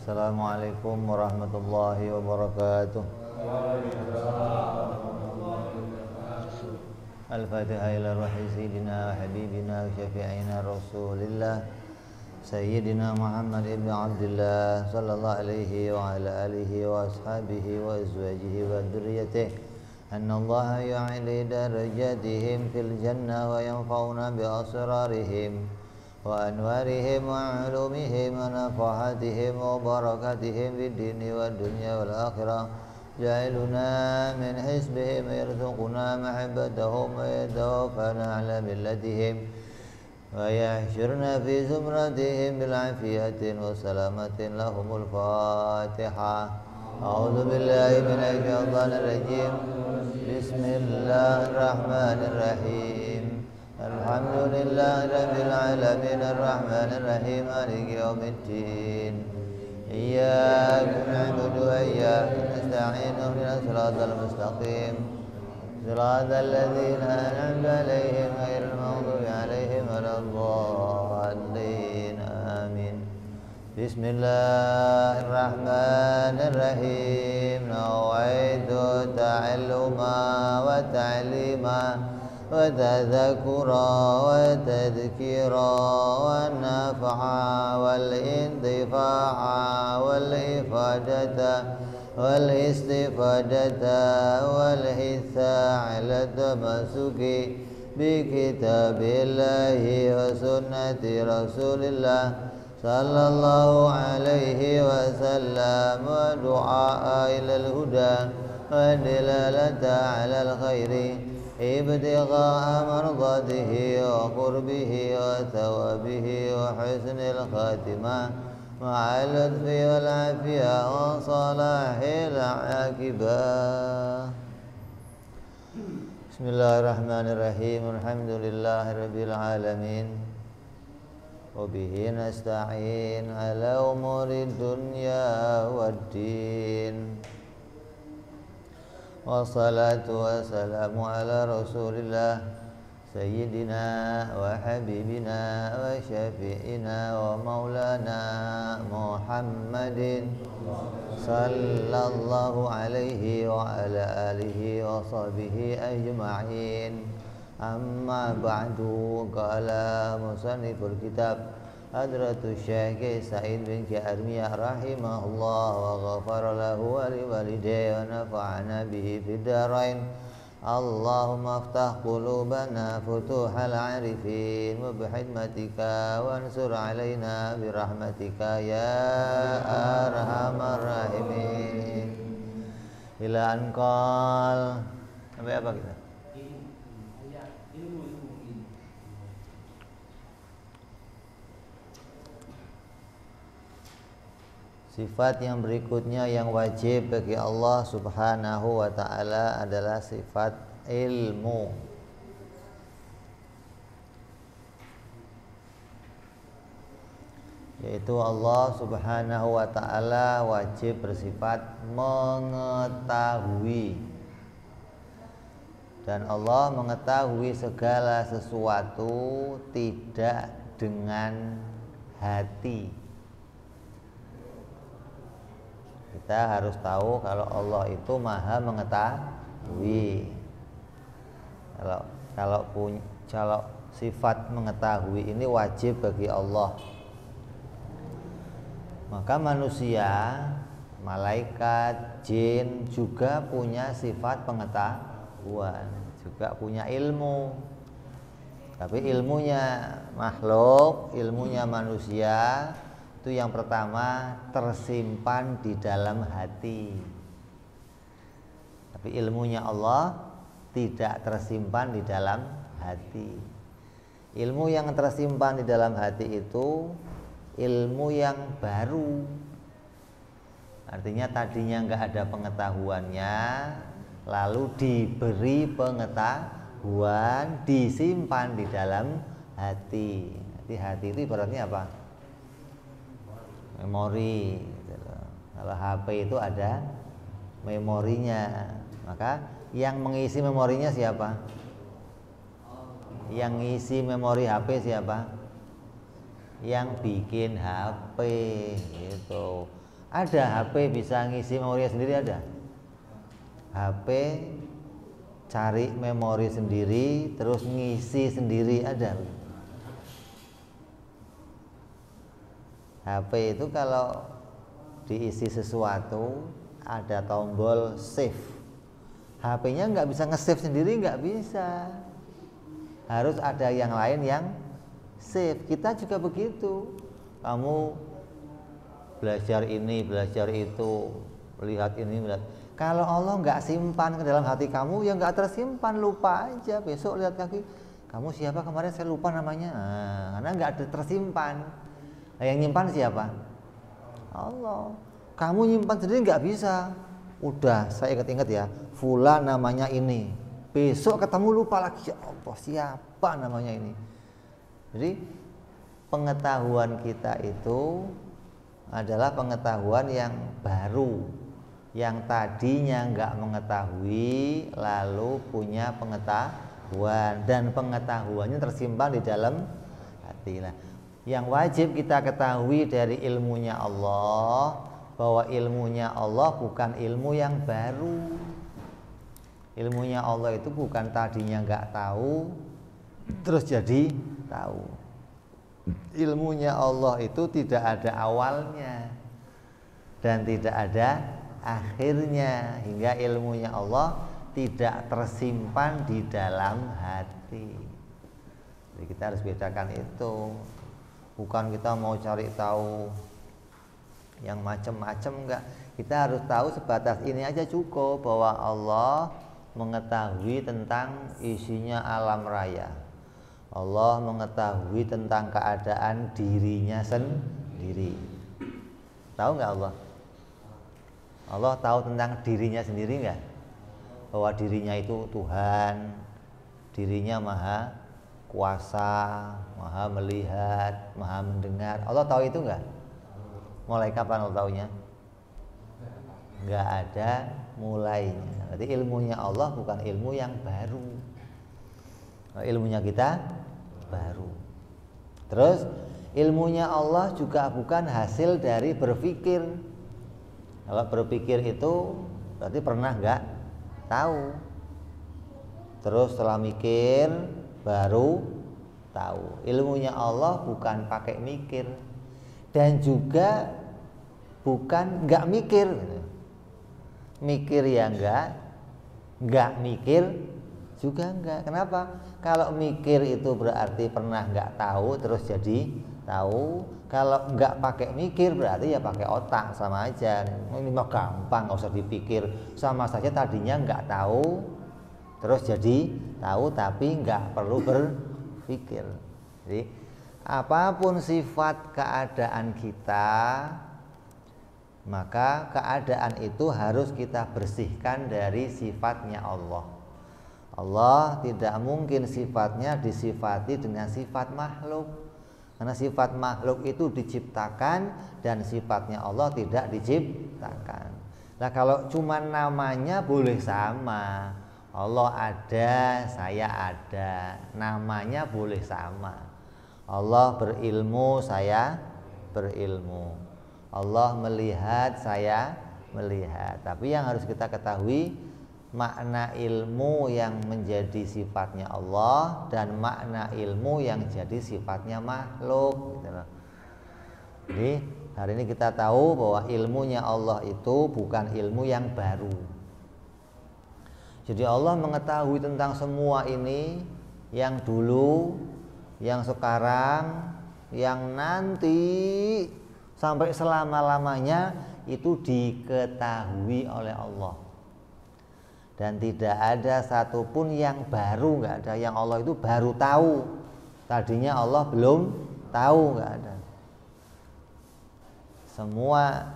Assalamualaikum warahmatullahi wabarakatuh. Al-Fatihah ila ruhi sayyidina wa habibina wa syafi'ina Rasulillah Sayyidina Muhammad ibn Abdullah sallallahu alaihi wa ala alihi wa ashabihi wa azwajihi wa dzurriyyatihi anna Allah ya'li darajatihim fil jannah wa yanfa'una bi asrarihim wa anwarihim wa ulumihim wa nafahatihim wa barakatihim fid dini wa dunya wal akhirah ja'aluna min hisbihim yarzuquna mahabbatahum wa yatawaffana ala millatihim wa yahsyurna fi zumratihim bil afiyatin wa salamatin lahumul Fatihah. A'udzu billahi minasy syaithanir rajim. Bismillahirrahmanirrahim. Alhamdulillahi rabbil alamin arrahmanir rahim maliki yaumiddin. Iyyaka na'budu wa iyyaka nasta'in ihdinas siratal mustaqim siratal ladzina an'amta 'alaihim ghairil maghdubi 'alaihim waladdallin. Amin. Bismillahirrahmanirrahim. Nawaitu ta'alluma wa ta'lima wa tadhakura wa tadhkira wa nafa'a wal intifa'a wal ifadata wal istifadata wal hitha ala tamasuki bi kitabillahi wa sunnati rasulillah sallallahu alaihi wasallam wa du'a ilal huda wa dilalata ala al-khairi ibtigha'a mardatihi wa qurbihi wa thawabihi wa husnil khatimah ma'al lutfi wal afiyah wa salahil aqibah. Bismillahirrahmanirrahim. Alhamdulillahi rabbil alamin. Wabihi nasta'in ala umuri dunya waddin. Wassalatu wassalamu ala rasulillah Sayyidina wa habibina wa syafi'ina wa maulana Muhammadin sallallahu alaihi wa ala alihi wa sahbihi ajma'in. Amma ba'du. Qala musanniful kitab Hadratus Syekh Sa'id bin Armiyah rahimahullah wa ghafara lahu wa liwalidayhi wa nafa'ana bihi fid dharain. Allahumma aftah qulubana futuhal arifin wa bihikmatika wansur alaina birahmatika ya arhamar rahimin. Ila anqal. Sampai apa kita? Sifat yang berikutnya yang wajib bagi Allah subhanahu wa ta'ala adalah sifat ilmu. Yaitu Allah subhanahu wa ta'ala wajib bersifat mengetahui. Dan Allah mengetahui segala sesuatu tidak dengan hati. Kita harus tahu kalau Allah itu maha mengetahui. Kalau sifat mengetahui ini wajib bagi Allah, maka manusia, malaikat, jin juga punya sifat pengetahuan, juga punya ilmu. Tapi ilmunya makhluk, ilmunya manusia itu yang pertama tersimpan di dalam hati. Tapi ilmunya Allah tidak tersimpan di dalam hati. Ilmu yang tersimpan di dalam hati itu ilmu yang baru. Artinya tadinya nggak ada pengetahuannya, lalu diberi pengetahuan, disimpan di dalam hati. Jadi hati itu ibaratnya apa? Memori gitu loh. Kalau HP itu ada memorinya, maka yang mengisi memorinya siapa? Yang ngisi memori HP siapa? yang bikin HP gitu. Ada HP bisa ngisi memori sendiri, ada HP cari memori sendiri terus ngisi sendiri, ada. HP itu kalau diisi sesuatu ada tombol save, HP-nya nggak bisa nge-save sendiri, nggak bisa, harus ada yang lain yang save. Kita juga begitu, kamu belajar ini, belajar itu, lihat ini, lihat. Kalau Allah nggak simpan ke dalam hati kamu, ya nggak tersimpan, lupa aja. Besok lihat kaki, kamu siapa kemarin, saya lupa namanya, karena nggak ada tersimpan. Nah, yang nyimpan siapa? Allah. Kamu nyimpan sendiri nggak bisa. Udah, saya ingat-ingat ya, fulan namanya ini. Besok ketemu lupa lagi, ya Allah, siapa namanya ini. Jadi pengetahuan kita itu adalah pengetahuan yang baru, yang tadinya nggak mengetahui lalu punya pengetahuan, dan pengetahuannya tersimpan di dalam hati. Nah, yang wajib kita ketahui dari ilmunya Allah, bahwa ilmunya Allah bukan ilmu yang baru. Ilmunya Allah itu bukan tadinya nggak tahu terus jadi tahu. Ilmunya Allah itu tidak ada awalnya dan tidak ada akhirnya, hingga ilmunya Allah tidak tersimpan di dalam hati. Jadi kita harus bedakan itu. Bukan kita mau cari tahu yang macam-macam, enggak. Kita harus tahu sebatas ini aja cukup, bahwa Allah mengetahui tentang isinya alam raya. Allah mengetahui tentang keadaan dirinya sendiri. Tahu nggak Allah? Allah tahu tentang dirinya sendiri nggak? Bahwa dirinya itu Tuhan, dirinya maha kuasa, maha melihat, maha mendengar. Allah tahu itu nggak? Mulai kapan Allah tahunya? Nggak ada mulainya. Berarti ilmunya Allah bukan ilmu yang baru. Ilmunya kita baru. Terus ilmunya Allah juga bukan hasil dari berpikir. Kalau berpikir itu berarti pernah nggak tahu. Terus setelah mikir baru tahu. Ilmunya Allah bukan pakai mikir, dan juga bukan nggak mikir. Mikir ya nggak mikir juga enggak. Kenapa? Kalau mikir itu berarti pernah nggak tahu terus jadi tahu. Kalau nggak pakai mikir berarti ya pakai otak, sama aja. Ini mah gampang, nggak usah dipikir. Sama saja tadinya nggak tahu terus jadi tahu, tapi nggak perlu berpikir. Jadi apapun sifat keadaan kita, maka keadaan itu harus kita bersihkan dari sifatnya Allah. Allah tidak mungkin sifatnya disifati dengan sifat makhluk, karena sifat makhluk itu diciptakan dan sifatnya Allah tidak diciptakan. Nah, kalau cuma namanya boleh sama, Allah ada, saya ada, namanya boleh sama. Allah berilmu, saya berilmu. Allah melihat, saya melihat. Tapi yang harus kita ketahui, makna ilmu yang menjadi sifatnya Allah dan makna ilmu yang jadi sifatnya makhluk, gitu loh. Jadi hari ini kita tahu bahwa ilmunya Allah itu bukan ilmu yang baru. Jadi Allah mengetahui tentang semua ini, yang dulu, yang sekarang, yang nanti, sampai selama-lamanya itu diketahui oleh Allah. Dan tidak ada satupun yang baru, nggak ada. Yang Allah itu baru tahu, tadinya Allah belum tahu, nggak ada. Semua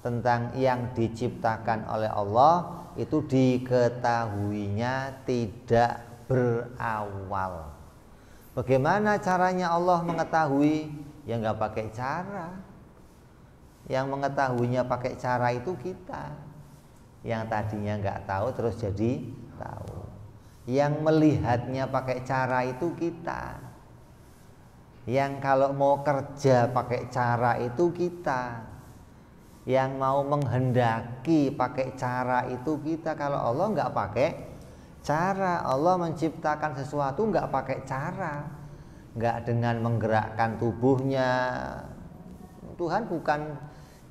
tentang yang diciptakan oleh Allah itu diketahuinya tidak berawal. Bagaimana caranya Allah mengetahui? Ya nggak pakai cara. Yang mengetahuinya pakai cara itu kita. Yang tadinya nggak tahu terus jadi tahu. Yang melihatnya pakai cara itu kita. Yang kalau mau kerja pakai cara itu kita. Yang mau menghendaki pakai cara itu kita. Kalau Allah nggak pakai cara. Allah menciptakan sesuatu nggak pakai cara, nggak dengan menggerakkan tubuhnya. Tuhan bukan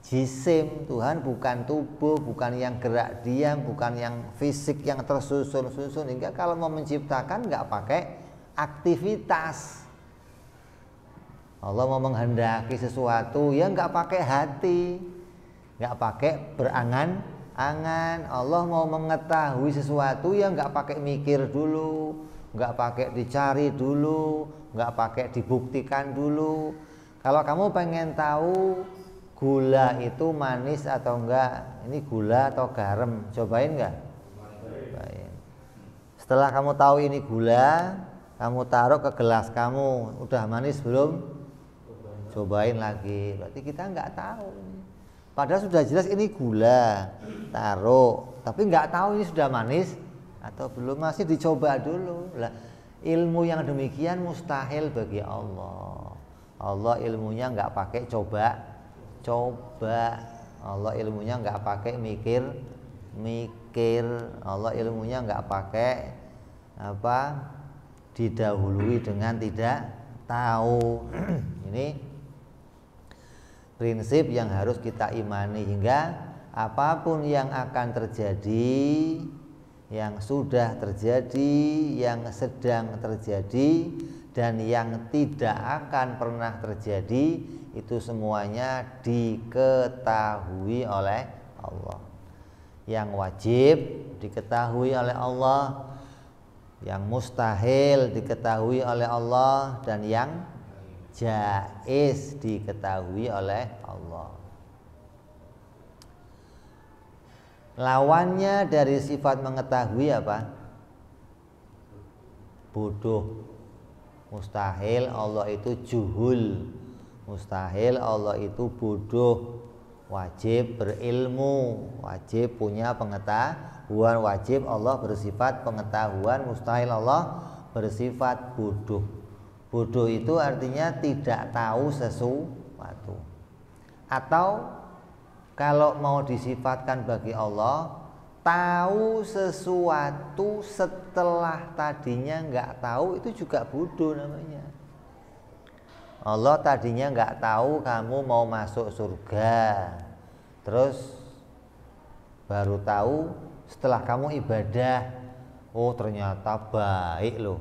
jisim, Tuhan bukan tubuh, bukan yang gerak diam, bukan yang fisik yang tersusun-susun. Hingga kalau mau menciptakan nggak pakai aktivitas. Allah mau menghendaki sesuatu ya nggak pakai hati, nggak pakai berangan-angan. Allah mau mengetahui sesuatu ya nggak pakai mikir dulu, nggak pakai dicari dulu, nggak pakai dibuktikan dulu. Kalau kamu pengen tahu gula itu manis atau enggak, ini gula atau garam, cobain enggak? Cobain. Setelah kamu tahu ini gula, kamu taruh ke gelas kamu, udah manis belum? Cobain lagi. Berarti kita enggak tahu. Padahal sudah jelas ini gula, taruh, tapi enggak tahu ini sudah manis atau belum, masih dicoba dulu. Lah, ilmu yang demikian mustahil bagi Allah. Allah ilmunya enggak pakai coba. Allah ilmunya nggak pakai mikir. Allah ilmunya nggak pakai didahului dengan tidak tahu. Ini prinsip yang harus kita imani, hingga apapun yang akan terjadi, yang sudah terjadi, yang sedang terjadi, dan yang tidak akan pernah terjadi, itu semuanya diketahui oleh Allah. Yang wajib diketahui oleh Allah, yang mustahil diketahui oleh Allah, dan yang jaiz diketahui oleh Allah. Lawannya dari sifat mengetahui apa? Bodoh. Mustahil Allah itu juhul. Mustahil Allah itu bodoh. Wajib berilmu, wajib punya pengetahuan, wajib Allah bersifat pengetahuan, mustahil Allah bersifat bodoh. Bodoh itu artinya tidak tahu sesuatu. Atau kalau mau disifatkan bagi Allah, tahu sesuatu setelah tadinya nggak tahu, itu juga bodoh namanya. Allah tadinya nggak tahu kamu mau masuk surga, terus baru tahu setelah kamu ibadah, oh ternyata baik loh,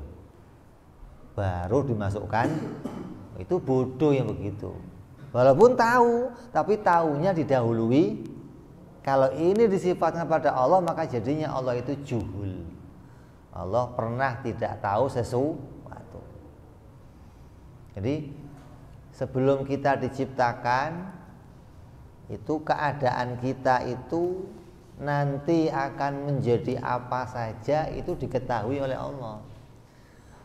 baru dimasukkan. Itu bodoh yang begitu. Walaupun tahu, tapi tahunya didahului. Kalau ini disifatkan pada Allah, maka jadinya Allah itu juhul. Allah pernah tidak tahu sesuatu. Jadi sebelum kita diciptakan, itu keadaan kita itu nanti akan menjadi apa saja itu diketahui oleh Allah.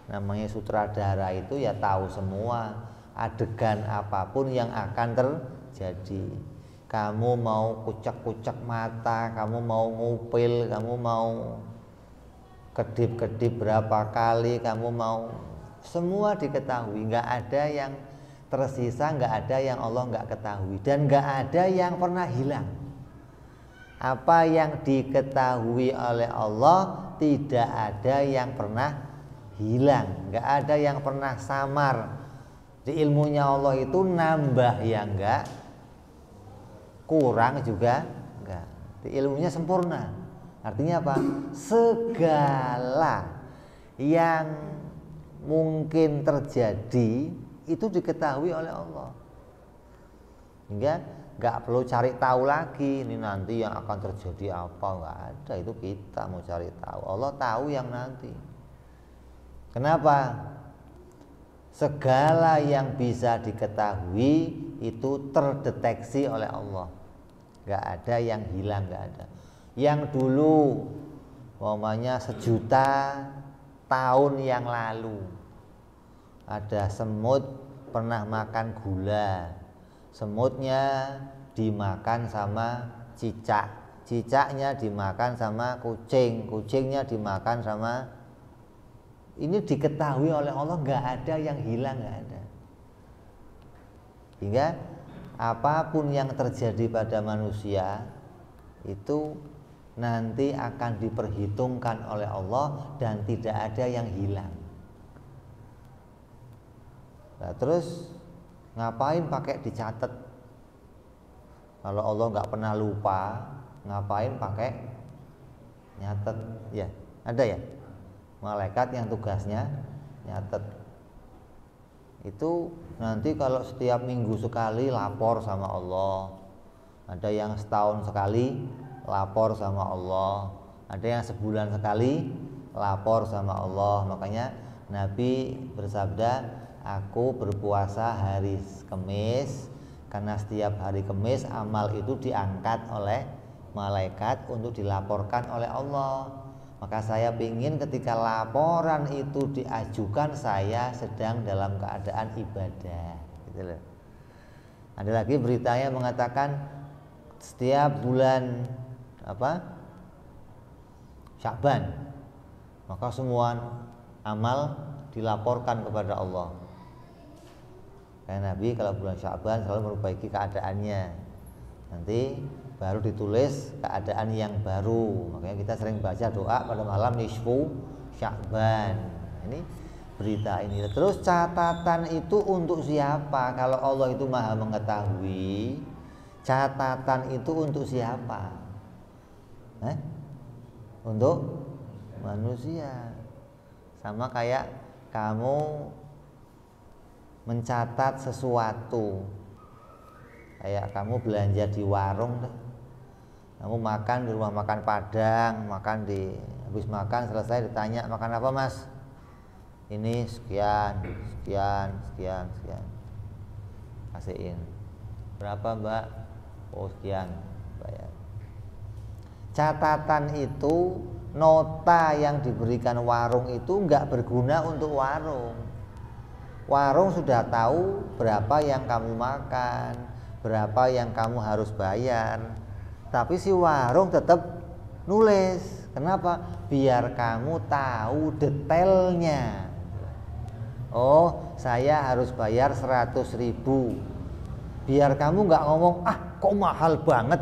Namanya sutradara itu ya tahu semua adegan apapun yang akan terjadi. Kamu mau kucek-kucek mata, kamu mau ngupil, kamu mau kedip-kedip berapa kali, kamu mau, semua diketahui. Nggak ada yang tersisa, nggak ada yang Allah nggak ketahui, dan nggak ada yang pernah hilang. Apa yang diketahui oleh Allah tidak ada yang pernah hilang, nggak ada yang pernah samar. Di ilmunya Allah itu nambah ya enggak, kurang juga enggak. Di ilmunya sempurna. Artinya apa? Segala yang mungkin terjadi itu diketahui oleh Allah. Hingga enggak perlu cari tahu lagi ini nanti yang akan terjadi apa, enggak ada. Itu kita mau cari tahu. Allah tahu yang nanti. Kenapa? Segala yang bisa diketahui itu terdeteksi oleh Allah. Gak ada yang hilang, gak ada. Yang dulu umpamanya 1.000.000 tahun yang lalu ada semut pernah makan gula. Semutnya dimakan sama cicak, cicaknya dimakan sama kucing, kucingnya dimakan sama. Ini diketahui oleh Allah, nggak ada yang hilang, nggak ada. Hingga apapun yang terjadi pada manusia itu nanti akan diperhitungkan oleh Allah dan tidak ada yang hilang. Nah, terus ngapain pakai dicatat? Kalau Allah nggak pernah lupa, ngapain pakai nyatet? Ya, ada ya malaikat yang tugasnya nyatet. Itu nanti kalau setiap minggu sekali lapor sama Allah. Ada yang setahun sekali lapor sama Allah. Ada yang sebulan sekali lapor sama Allah. Makanya Nabi bersabda, aku berpuasa hari Kamis karena setiap hari Kamis amal itu diangkat oleh malaikat untuk dilaporkan oleh Allah. Maka saya ingin ketika laporan itu diajukan saya sedang dalam keadaan ibadah, gitu loh. Ada lagi beritanya mengatakan setiap bulan Sya'ban maka semua amal dilaporkan kepada Allah. Karena Nabi kalau bulan Sya'ban selalu memperbaiki keadaannya. Nanti baru ditulis keadaan yang baru. Makanya kita sering baca doa pada malam nisfu Sya'ban. Ini berita ini. Terus catatan itu untuk siapa? Kalau Allah itu Maha mengetahui, catatan itu untuk siapa? Untuk manusia. Sama kayak kamu mencatat sesuatu. Kayak kamu belanja di warung deh. Kamu makan di rumah makan Padang, habis makan selesai ditanya makan apa mas? Ini sekian. Kasihin. Berapa mbak? Oh sekian, bayar. Catatan itu, nota yang diberikan warung itu nggak berguna untuk warung. Warung sudah tahu berapa yang kamu makan, berapa yang kamu harus bayar. Tapi si warung tetap nulis. Kenapa? Biar kamu tahu detailnya. Oh, saya harus bayar 100.000. Biar kamu nggak ngomong, kok mahal banget.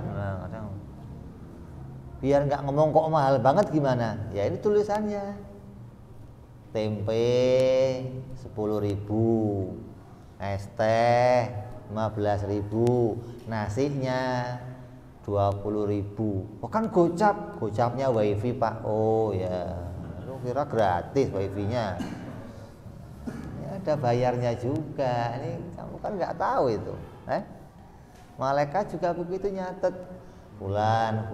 Biar nggak ngomong kok mahal banget gimana? Ya ini tulisannya. Tempe 10.000, es teh 15.000, nasinya 20.000. Oh kan gocapnya wifi pak. Oh ya, lu kira gratis wifi-nya? Ya ada bayarnya juga. Ini kamu kan nggak tahu itu. Malaikat juga begitu nyatet. Fulan.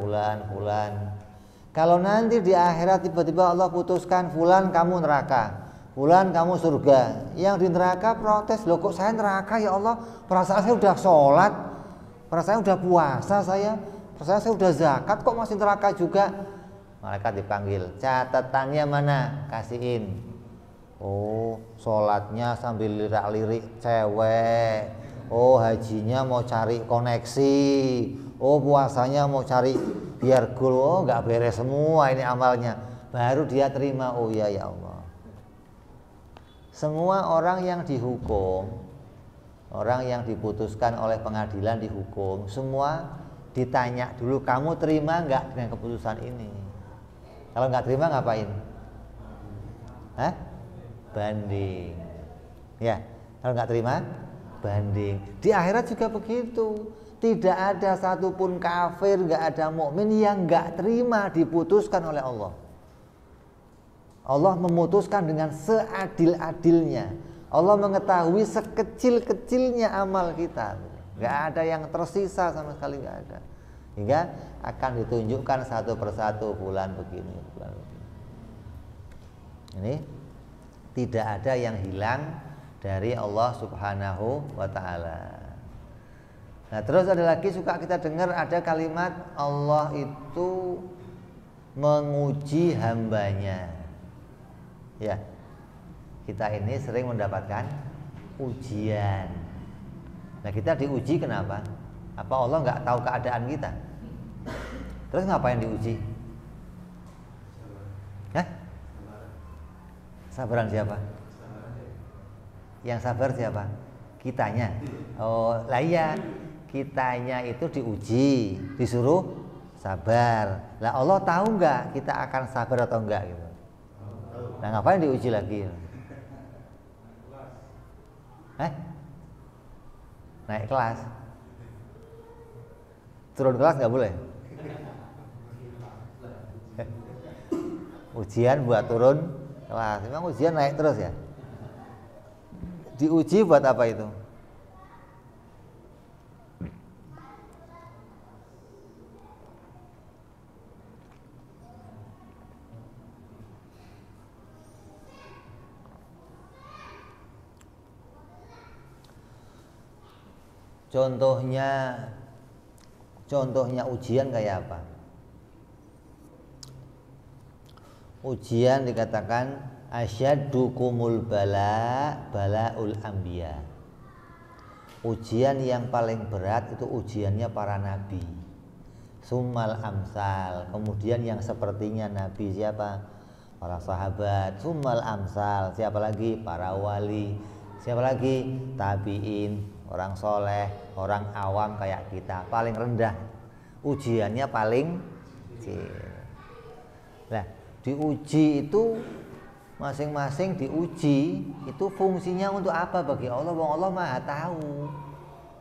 Kalau nanti di akhirat tiba-tiba Allah putuskan fulan kamu neraka, fulan kamu surga. Yang di neraka protes, loh kok saya neraka ya Allah? Perasaan saya udah sholat, perasaan saya udah puasa, perasaan saya udah zakat, kok masih neraka juga? Malaikat dipanggil, catatannya mana? Kasihin. Oh, sholatnya sambil lirak-lirik cewek. Oh, hajinya mau cari koneksi. Oh, puasanya mau cari biar gol. Oh, nggak beres semua ini amalnya. Baru dia terima. Oh ya Allah. Semua orang yang dihukum, orang yang diputuskan oleh pengadilan dihukum, semua ditanya dulu, kamu terima nggak dengan keputusan ini? Kalau nggak terima ngapain? Banding. Ya, kalau nggak terima banding. Di akhirat juga begitu. Tidak ada satupun kafir, nggak ada mukmin yang nggak terima diputuskan oleh Allah. Allah memutuskan dengan seadil-adilnya. Allah mengetahui sekecil-kecilnya amal kita. Nggak ada yang tersisa sama sekali, nggak ada. Hingga akan ditunjukkan satu persatu bulan begini, bulan begini. Ini tidak ada yang hilang dari Allah Subhanahu wa ta'ala. Nah, terus ada lagi suka kita dengar ada kalimat Allah itu menguji hambanya. Ya, kita ini sering mendapatkan ujian. Nah, kita diuji kenapa? Apa Allah nggak tahu keadaan kita? Terus ngapain diuji? Sabaran siapa? Yang sabar siapa? Kitanya. Oh, lah iya. Kitanya itu diuji, disuruh sabar. Lah Allah tahu nggak kita akan sabar atau enggak gitu. Nah ngapain diuji lagi? Naik kelas. Turun kelas nggak boleh. Ujian buat turun kelas. Memang ujian naik terus ya. Diuji buat apa itu? Contohnya ujian kayak apa? Ujian dikatakan asyaddukumul balaul anbiya. Ujian yang paling berat itu ujiannya para nabi. Summal amsal, kemudian yang sepertinya nabi siapa? Para sahabat. Summal amsal, siapa lagi? Para wali. Siapa lagi? Tabiin. Orang soleh, orang awam kayak kita, paling rendah ujiannya paling kecil. Nah, diuji itu masing-masing diuji itu fungsinya untuk apa bagi Allah? Allah Maha tahu.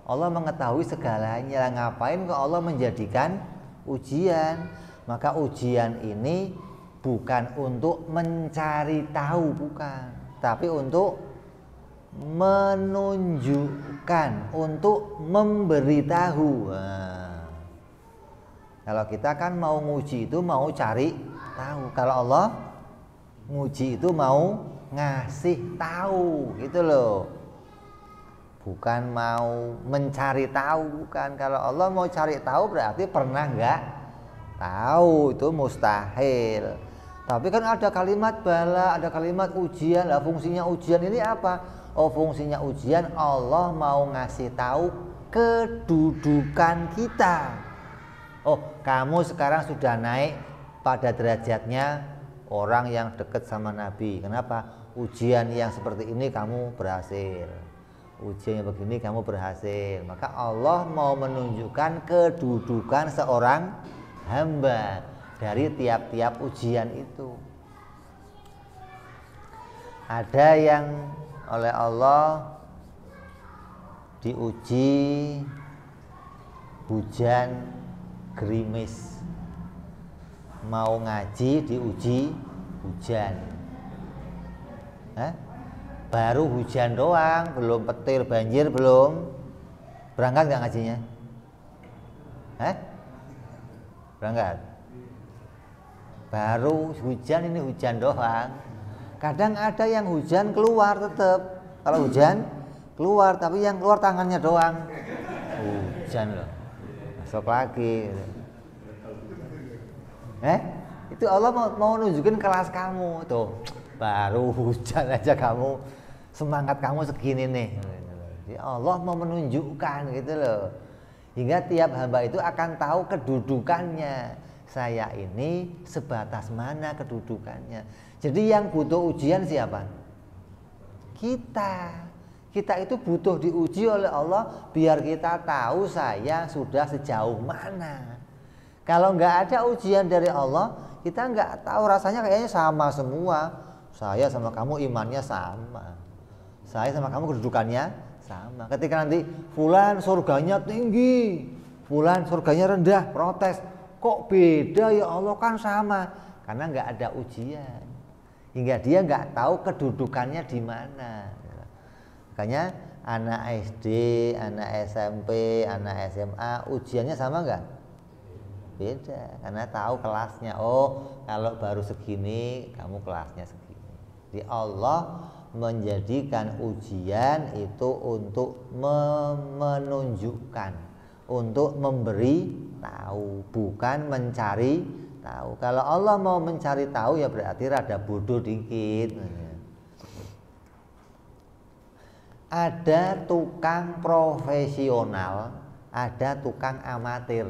Allah mengetahui segalanya. Ngapain kok Allah menjadikan ujian? Maka ujian ini bukan untuk mencari tahu, bukan, tapi untuk menunjukkan, untuk memberitahu. Nah, kalau kita kan mau nguji itu mau cari tahu. Kalau Allah nguji itu mau ngasih tahu gitu loh. Bukan mau mencari tahu, bukan. Kalau Allah mau cari tahu berarti pernah nggak tahu, itu mustahil. Tapi kan ada kalimat bala, ada kalimat ujian. Lah fungsinya ujian ini apa? Oh, fungsinya ujian Allah mau ngasih tahu kedudukan kita. Oh, kamu sekarang sudah naik pada derajatnya orang yang dekat sama Nabi. Kenapa? Ujian yang seperti ini kamu berhasil. Ujian yang begini kamu berhasil. Maka Allah mau menunjukkan kedudukan seorang hamba dari tiap-tiap ujian itu. Ada yang oleh Allah diuji hujan gerimis, mau ngaji diuji hujan. Baru hujan doang, belum petir banjir, belum berangkat nggak ngajinya? Berangkat. Baru hujan, ini hujan doang. Kadang ada yang hujan keluar tetap. Kalau hujan keluar, tapi yang keluar tangannya doang. Hujan loh. Besok lagi. Itu Allah mau nunjukin kelas kamu tuh. Baru hujan aja kamu, semangat kamu segini nih. Jadi Allah mau menunjukkan gitu loh. Hingga tiap hamba itu akan tahu kedudukannya. Saya ini sebatas mana kedudukannya. Jadi yang butuh ujian siapa? Kita. Kita itu butuh diuji oleh Allah biar kita tahu saya sudah sejauh mana. Kalau nggak ada ujian dari Allah, kita nggak tahu, rasanya kayaknya sama semua. Saya sama kamu imannya sama. Saya sama kamu kedudukannya sama. Ketika nanti fulan surganya tinggi, fulan surganya rendah, protes. Kok beda ya Allah, kan sama. Karena nggak ada ujian. Hingga dia nggak tahu kedudukannya di mana. Makanya anak SD, anak SMP, anak SMA ujiannya sama nggak? Beda, karena tahu kelasnya. Oh, kalau baru segini, kamu kelasnya segini. Jadi Allah menjadikan ujian itu untuk menunjukkan, untuk memberi tahu, bukan mencari tahu. Kalau Allah mau mencari tahu ya berarti rada bodoh dikit. Ada tukang profesional, ada tukang amatir.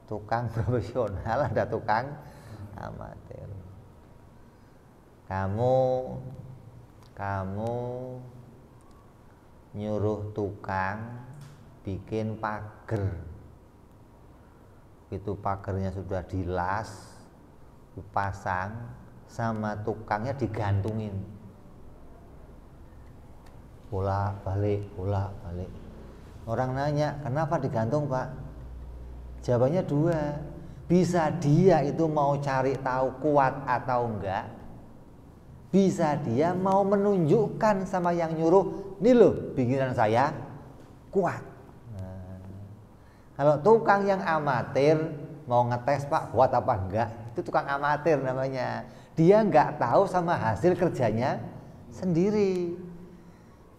Tukang profesional, ada tukang amatir. Kamu nyuruh tukang bikin pagar. Itu pagarnya sudah dilas, dipasang, sama tukangnya digantungin. Bolak-balik. Orang nanya, kenapa digantung Pak? Jawabannya dua. Bisa dia itu mau cari tahu kuat atau enggak. Bisa dia mau menunjukkan sama yang nyuruh, nih loh bikinan saya kuat. Kalau tukang yang amatir mau ngetes Pak kuat apa enggak, itu tukang amatir namanya. Dia enggak tahu sama hasil kerjanya sendiri.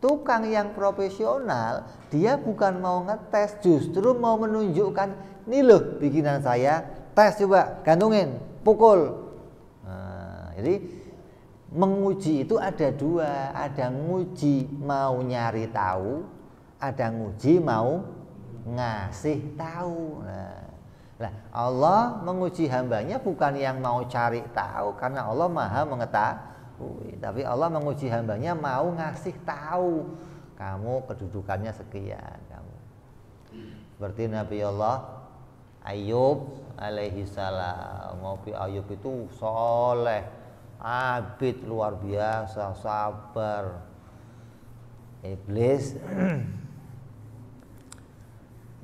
Tukang yang profesional, dia bukan mau ngetes, justru mau menunjukkan, nih loh bikinan saya, tes coba, gantungin, pukul. Nah, jadi menguji itu ada dua, ada nguji mau nyari tahu, ada nguji mau ngasih tahu. Nah, Allah menguji hambanya bukan yang mau cari tahu, karena Allah maha mengetahui. Tapi Allah menguji hambanya mau ngasih tahu, kamu kedudukannya sekian kamu. Seperti Nabi Allah Ayub alaihi salam. Nabi Ayub itu soleh, abid luar biasa, sabar. Iblis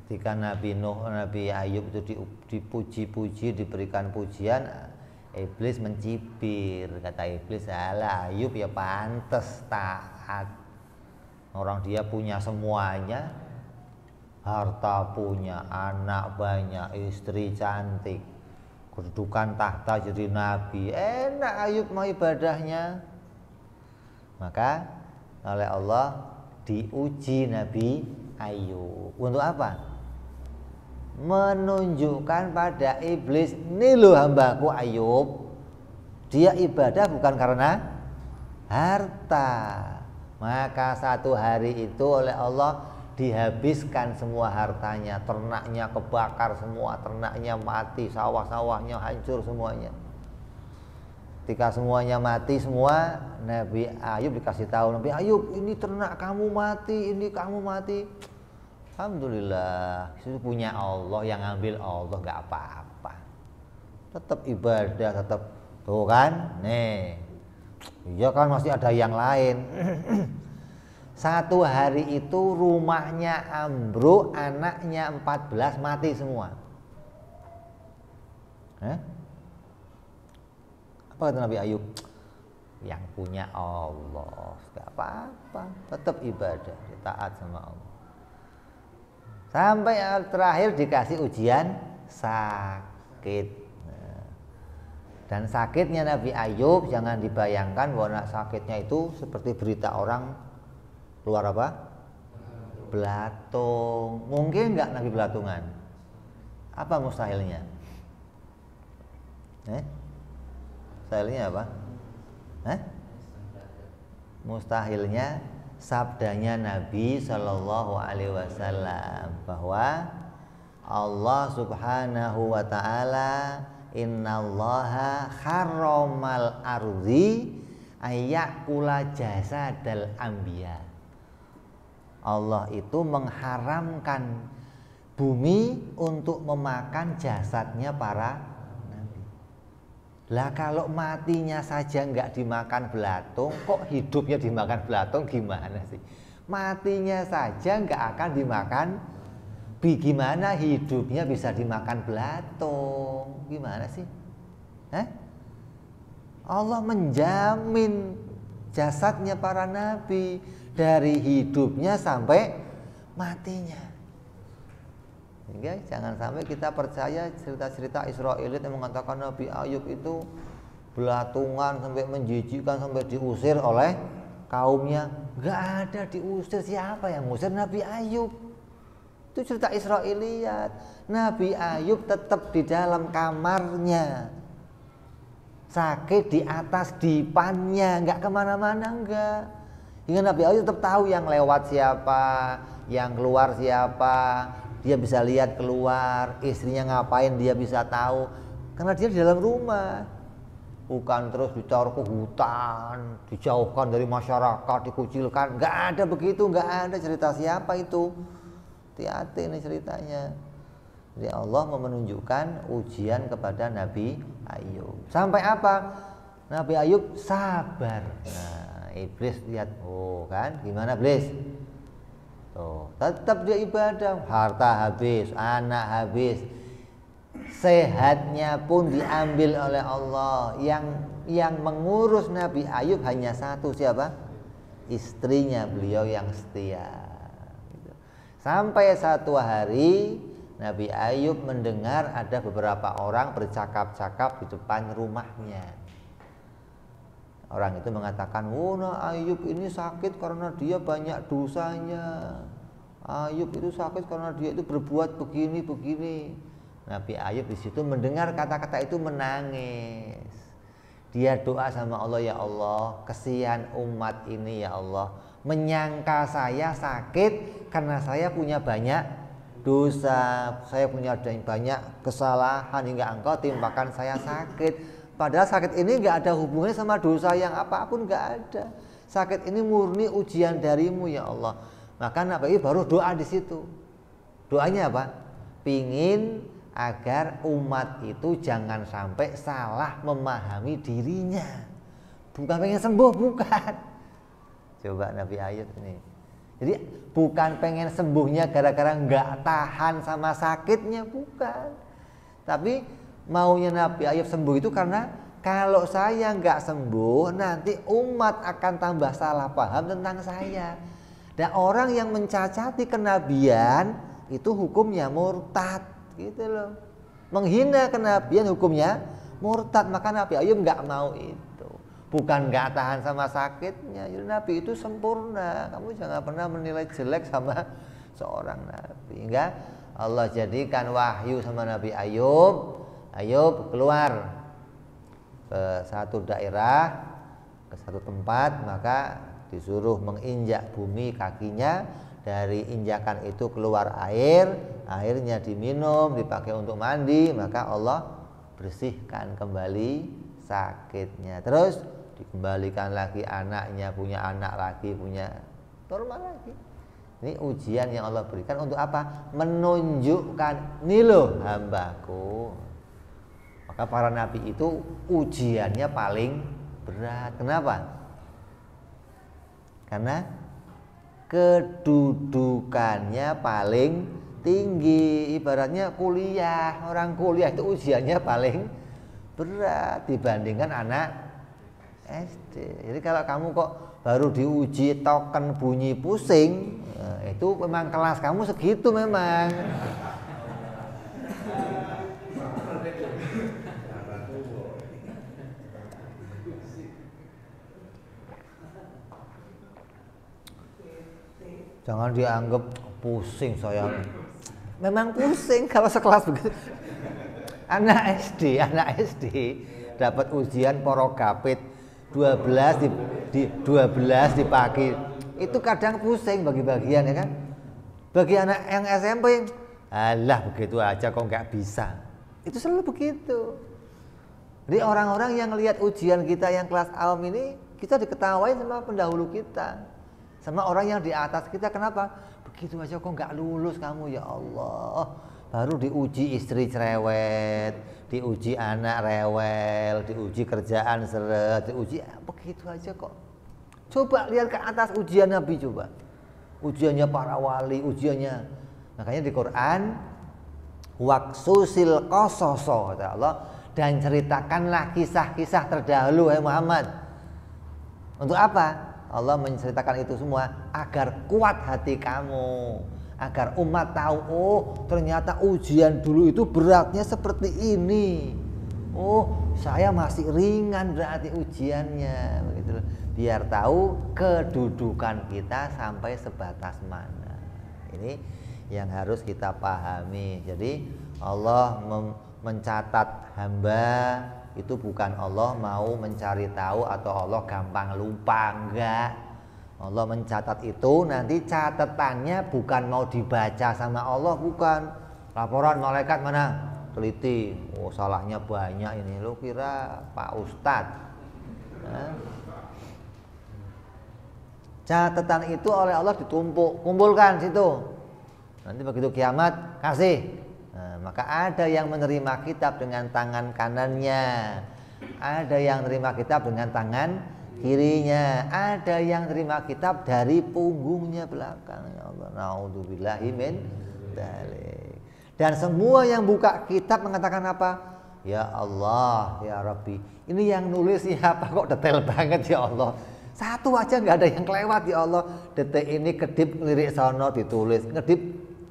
ketika Nabi Ayub itu dipuji-puji, diberikan pujian, Iblis mencibir. Kata Iblis, alah Ayub ya pantes taat. Orang dia punya semuanya, harta punya, anak banyak, istri cantik, kedudukan tahta jadi nabi, enak Ayub mau ibadahnya. Maka oleh Allah diuji Nabi Ayub. Untuk apa? Menunjukkan pada iblis, nih loh hambaku Ayub, dia ibadah bukan karena harta. Maka satu hari itu oleh Allah dihabiskan semua hartanya, ternaknya kebakar semua, ternaknya mati, sawah-sawahnya hancur semuanya. Ketika semuanya mati semua, Nabi Ayub dikasih tahu, Nabi Ayub, ini ternak kamu mati, ini kamu mati. Alhamdulillah, itu punya Allah, yang ambil Allah nggak apa-apa. Tetap ibadah, tetap tuh kan, nih, iya kan masih ada yang lain. Satu hari itu rumahnya ambruk, anaknya 14 mati semua. Apa kata Nabi Ayub? Yang punya Allah, nggak apa-apa, tetap ibadah, taat sama Allah. Sampai yang terakhir dikasih ujian sakit. Dan sakitnya Nabi Ayub jangan dibayangkan bahwa sakitnya itu seperti berita orang keluar apa? Belatung. Mungkin nggak Nabi belatungan? Apa mustahilnya? Mustahilnya apa? Mustahilnya sabdanya Nabi Shallallahu Alaihi Wasallam bahwa Allah Subhanahu Wa Taala innallaha harromal ardi ayyakula jasadal anbiya. Allah itu mengharamkan bumi untuk memakan jasadnya para nabi. Lah kalau matinya saja nggak dimakan belatung, kok hidupnya dimakan belatung gimana sih? Matinya saja nggak akan dimakan, gimana hidupnya bisa dimakan belatung? Gimana sih? Allah menjamin jasadnya para nabi dari hidupnya sampai matinya. Sehingga jangan sampai kita percaya cerita-cerita Israiliyat yang mengatakan Nabi Ayub itu belatungan sampai menjijikkan, sampai diusir oleh kaumnya. Gak ada diusir, siapa yang ngusir? Nabi Ayub. Itu cerita Israiliyat. Nabi Ayub tetap di dalam kamarnya, sakit di atas dipannya, gak kemana-mana, enggak. Hingga Nabi Ayub tetap tahu yang lewat siapa, yang keluar siapa. Dia bisa lihat keluar, istrinya ngapain dia bisa tahu, karena dia di dalam rumah. bukan terus ditaruh ke hutan, dijauhkan dari masyarakat, dikucilkan. Nggak ada begitu, nggak ada. Cerita siapa itu? Hati-hati ini ceritanya. Jadi Allah mau menunjukkan ujian kepada Nabi Ayub. Sampai apa? Nabi Ayub sabar. Nah, iblis lihat, oh kan, gimana iblis? Tuh, tetap dia ibadah, harta habis, anak habis, sehatnya pun diambil oleh Allah. Yang mengurus Nabi Ayub hanya satu, siapa? Istrinya beliau yang setia. Sampai satu hari Nabi Ayub mendengar ada beberapa orang bercakap-cakap di depan rumahnya. Orang itu mengatakan, "Oh, nah Ayub ini sakit karena dia banyak dosanya. Ayub itu sakit karena dia itu berbuat begini-begini." Nabi Ayub di situ mendengar kata-kata itu menangis. Dia doa sama Allah, "Ya Allah, kesian umat ini ya Allah. Menyangka saya sakit karena saya punya banyak dosa. Saya punya banyak kesalahan hingga Engkau timpakan saya sakit. Padahal sakit ini nggak ada hubungannya sama dosa yang apapun, nggak ada. Sakit ini murni ujian darimu ya Allah." Maka Nabi Ayub baru doa di situ. Doanya apa? Pingin agar umat itu jangan sampai salah memahami dirinya. Bukan pengen sembuh, bukan. Coba Nabi Ayub ini. Jadi bukan pengen sembuhnya gara-gara nggak tahan sama sakitnya, bukan. Tapi maunya Nabi Ayub sembuh itu karena kalau saya nggak sembuh nanti umat akan tambah salah paham tentang saya. Dan orang yang mencacati kenabian itu hukumnya murtad, gitu loh. Menghina kenabian hukumnya murtad. Maka Nabi Ayub nggak mau itu. Bukan nggak tahan sama sakitnya. Jadi Nabi itu sempurna. Kamu jangan pernah menilai jelek sama seorang Nabi. Enggak, Allah jadikan wahyu sama Nabi Ayub. Ayub keluar ke satu daerah, ke satu tempat, maka disuruh menginjak bumi kakinya. Dari injakan itu keluar air, airnya diminum, dipakai untuk mandi, maka Allah bersihkan kembali sakitnya. Terus dikembalikan lagi anaknya, punya anak lagi, punya normal lagi. Ini ujian yang Allah berikan untuk apa? Menunjukkan, nih loh hambaku. Maka para nabi itu ujiannya paling berat. Kenapa? Karena kedudukannya paling tinggi. Ibaratnya kuliah, orang kuliah itu ujiannya paling berat dibandingkan anak SD. Jadi kalau kamu kok baru diuji token bunyi pusing, itu memang kelas kamu segitu memang. Jangan dianggap pusing saya. Memang pusing kalau sekelas begitu. Anak SD dapat ujian porogapit 12 di pagi. Itu kadang pusing bagi-bagian ya kan. Bagi anak yang SMP, alah begitu aja kok nggak bisa. Itu selalu begitu. Jadi orang-orang yang lihat ujian kita yang kelas awam ini, kita diketawain sama pendahulu kita. Sama orang yang di atas kita. Kenapa? Begitu aja kok nggak lulus kamu, ya Allah. Baru diuji istri cerewet, diuji anak rewel, diuji kerjaan seret, diuji begitu aja kok. Coba lihat ke atas ujian Nabi, coba. Ujiannya para wali, ujiannya. Makanya di Quran, waqsusil qasoso, kata Allah, dan ceritakanlah kisah-kisah terdahulu, hai Muhammad. Untuk apa? Allah menceritakan itu semua agar kuat hati kamu, agar umat tahu, oh ternyata ujian dulu itu beratnya seperti ini. Oh saya masih ringan berarti ujiannya, begitu. Biar tahu kedudukan kita sampai sebatas mana. Ini yang harus kita pahami. Jadi Allah mencatat hamba itu bukan Allah mau mencari tahu atau Allah gampang lupa, enggak. Allah mencatat itu nanti catatannya bukan mau dibaca sama Allah, bukan. Laporan malaikat mana? teliti, oh salahnya banyak ini, lo kira Pak Ustadz. Catatan itu oleh Allah ditumpuk, kumpulkan situ. Nanti begitu kiamat kasih. Nah, maka ada yang menerima kitab dengan tangan kanannya, ada yang menerima kitab dengan tangan kirinya, ada yang terima kitab dari punggungnya belakang. Ya Allah, naudzubillahi min dzalik. Dan semua yang buka kitab mengatakan apa? Ya Allah, ya Rabbi, ini yang nulis siapa, kok detail banget ya Allah. Satu aja nggak ada yang kelewat ya Allah. Detik ini kedip ngelirik sono ditulis, ngedip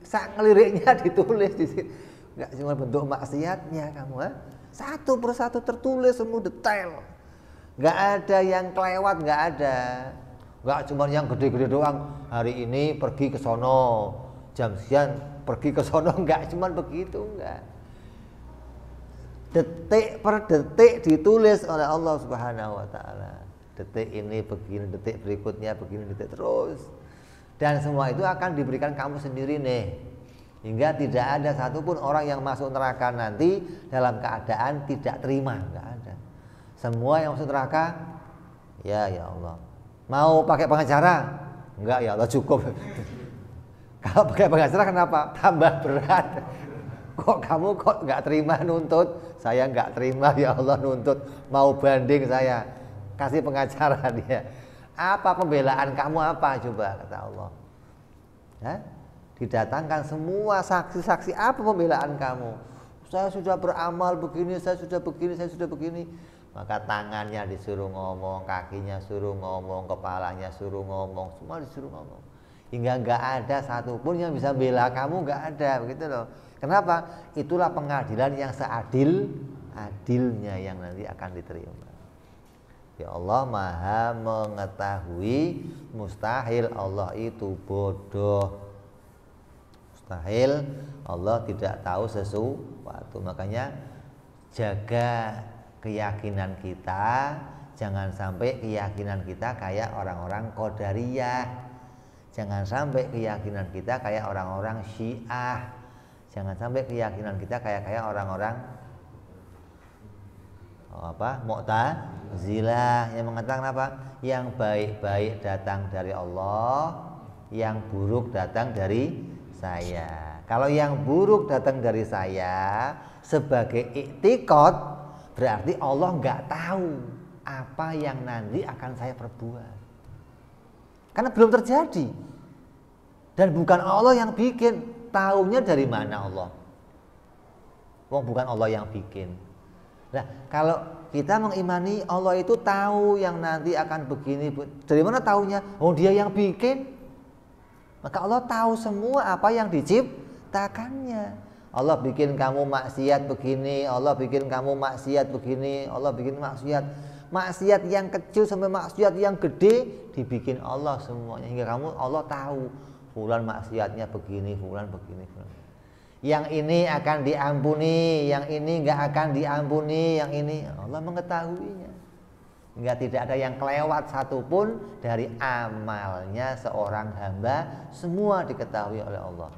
sak ngeliriknya ditulis di sini. Nggak cuma bentuk maksiatnya kamu, ha? Satu persatu tertulis semua detail. Nggak ada yang kelewat, nggak ada. Nggak cuma yang gede-gede doang. Hari ini pergi ke sono, jam sekian pergi ke sono, nggak cuma begitu, nggak. Detik per detik ditulis oleh Allah Subhanahu wa taala. Detik ini begini, detik berikutnya begini, detik terus. Dan semua itu akan diberikan kamu sendiri nih. Hingga tidak ada satupun orang yang masuk neraka nanti dalam keadaan tidak terima, nggak ada. Semua yang masuk neraka, ya Allah. Mau pakai pengacara? Enggak ya Allah, cukup. Kalau pakai pengacara kenapa? Tambah berat. Kok kamu kok nggak terima nuntut? Saya nggak terima ya Allah nuntut. Mau banding saya. Kasih pengacara dia. Apa pembelaan kamu apa coba, kata Allah. Ya? Didatangkan semua saksi-saksi, apa pembelaan kamu? Saya sudah beramal begini, saya sudah begini, saya sudah begini. Maka tangannya disuruh ngomong, kakinya suruh ngomong, kepalanya suruh ngomong, semua disuruh ngomong. Hingga nggak ada satupun yang bisa bela kamu, nggak ada, begitu loh. Kenapa? Itulah pengadilan yang seadil-adilnya yang nanti akan diterima. Ya Allah Maha mengetahui, mustahil Allah itu bodoh. Mustahil Allah tidak tahu sesuatu. Makanya jaga keyakinan kita, jangan sampai keyakinan kita kayak orang-orang Qadariyah. Jangan sampai keyakinan kita kayak orang-orang Syiah. Jangan sampai keyakinan kita kayak orang-orang Mu'tazilah yang mengatakan apa? Yang baik-baik datang dari Allah, yang buruk datang dari saya. Kalau yang buruk datang dari saya sebagai iktikad, berarti Allah nggak tahu apa yang nanti akan saya perbuat. Karena belum terjadi. Dan bukan Allah yang bikin. Taunya dari mana Allah? Wong bukan Allah yang bikin. Nah, kalau kita mengimani Allah itu tahu yang nanti akan begini, dari mana taunya? Oh, dia yang bikin. Maka Allah tahu semua apa yang diciptakannya. Allah bikin kamu maksiat begini, Allah bikin kamu maksiat begini, Allah bikin maksiat yang kecil sampai maksiat yang gede dibikin Allah semuanya, hingga kamu Allah tahu fulan maksiatnya begini, fulan begini, fulan. Yang ini akan diampuni, yang ini nggak akan diampuni, yang ini Allah mengetahuinya. Hingga tidak ada yang kelewat satupun dari amalnya seorang hamba, semua diketahui oleh Allah.